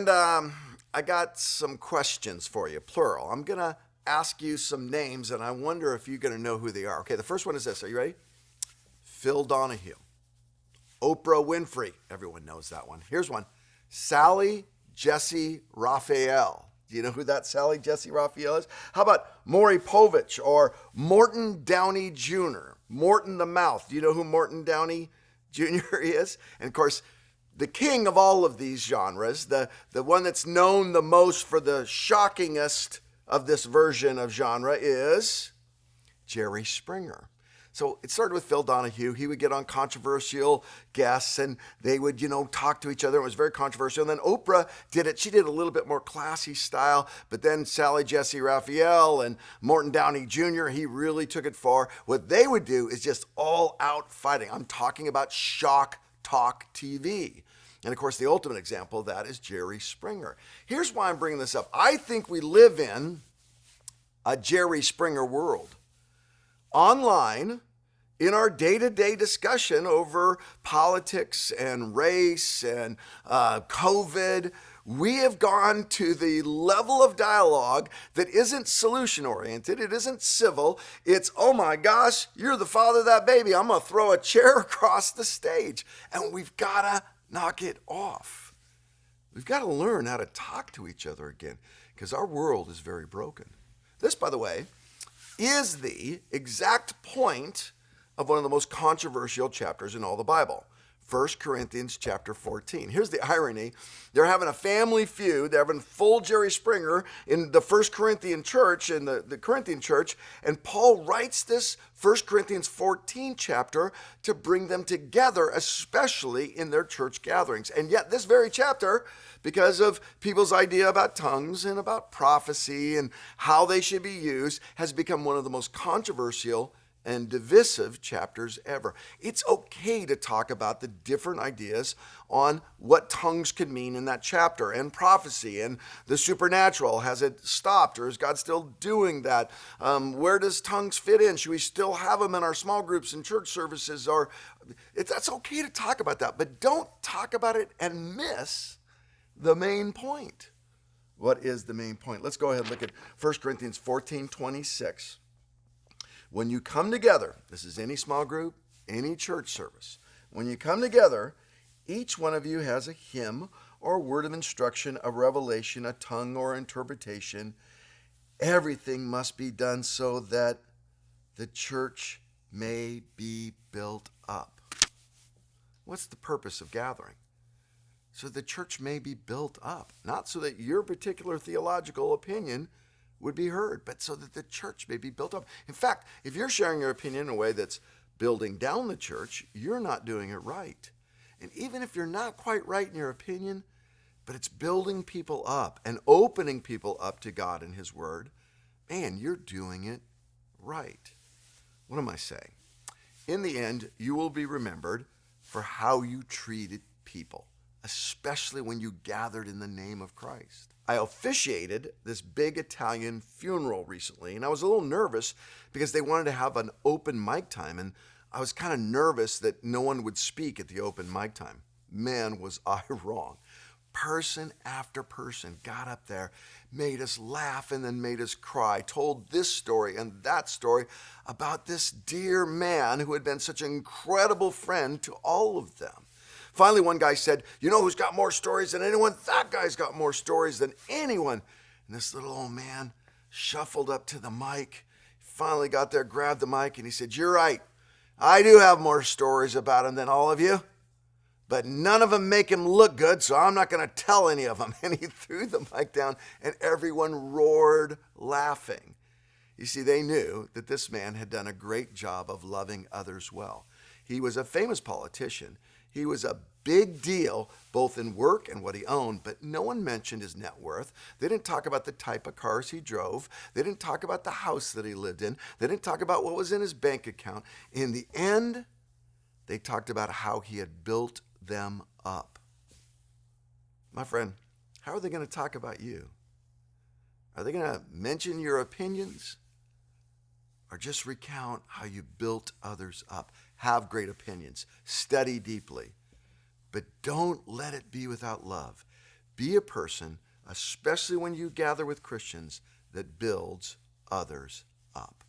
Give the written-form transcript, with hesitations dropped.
friend, I got some questions for you, plural. I'm going to ask you some names, and I wonder if you're going to know who they are. Okay, the first one is this. Are you ready? Phil Donahue. Oprah Winfrey. Everyone knows that one. Here's one. Sally Jesse Raphael. Do you know who that Sally Jesse Raphael is? How about Maury Povich or Morton Downey Jr.? Morton the Mouth. Do you know who Morton Downey Jr. is? And of course, the king of all of these genres, the one that's known the most for the shockingest of this version of genre is Jerry Springer. So it started with Phil Donahue. He would get on controversial guests and they would, talk to each other. It was very controversial. And then Oprah did it. She did a little bit more classy style. But then Sally Jesse Raphael and Morton Downey Jr., he really took it far. What they would do is just all out fighting. I'm talking about shock talk TV. And of course, the ultimate example of that is Jerry Springer. Here's why I'm bringing this up. I think we live in a Jerry Springer world. Online, in our day-to-day discussion over politics and race and COVID, we have gone to the level of dialogue that isn't solution-oriented. It isn't civil. It's, oh my gosh, you're the father of that baby. I'm going to throw a chair across the stage. And we've got to knock it off. We've got to learn how to talk to each other again because our world is very broken. This, by the way, is the exact point of one of the most controversial chapters in all the Bible. 1 Corinthians chapter 14. Here's the irony. They're having a family feud. They're having full Jerry Springer in the 1 Corinthian church, in the Corinthian church. And Paul writes this 1 Corinthians 14 chapter to bring them together, especially in their church gatherings. And yet this very chapter, because of people's idea about tongues and about prophecy and how they should be used, has become one of the most controversial and divisive chapters ever. It's okay to talk about the different ideas on what tongues could mean in that chapter and prophecy and the supernatural. Has it stopped or is God still doing that? Where does tongues fit in? Should we still have them in our small groups and church services? That's okay to talk about that, but don't talk about it and miss the main point. What is the main point? Let's go ahead and look at 1 Corinthians 14:26. When you come together, this is any small group, any church service. When you come together, each one of you has a hymn or a word of instruction, a revelation, a tongue or interpretation. Everything must be done so that the church may be built up. What's the purpose of gathering? So the church may be built up, not so that your particular theological opinion would be heard, but so that the church may be built up. In fact, if you're sharing your opinion in a way that's building down the church, you're not doing it right. And even if you're not quite right in your opinion, but it's building people up and opening people up to God and His Word, man, you're doing it right. What am I saying? In the end, you will be remembered for how you treated people, especially when you gathered in the name of Christ. I officiated this big Italian funeral recently, and I was a little nervous because they wanted to have an open mic time, and I was kind of nervous that no one would speak at the open mic time. Man, was I wrong. Person after person got up there, made us laugh and then made us cry, told this story and that story about this dear man who had been such an incredible friend to all of them. Finally, one guy said, you know who's got more stories than anyone? That guy's got more stories than anyone. And this little old man shuffled up to the mic, finally got there, grabbed the mic, and he said, you're right. I do have more stories about him than all of you, but none of them make him look good, so I'm not going to tell any of them. And he threw the mic down, and everyone roared laughing. You see, they knew that this man had done a great job of loving others well. He was a famous politician. He was a big deal, both in work and what he owned, but no one mentioned his net worth. They didn't talk about the type of cars he drove. They didn't talk about the house that he lived in. They didn't talk about what was in his bank account. In the end, they talked about how he had built them up. My friend, how are they going to talk about you? Are they going to mention your opinions? Or just recount how you built others up? Have great opinions. Study deeply. But don't let it be without love. Be a person, especially when you gather with Christians, that builds others up.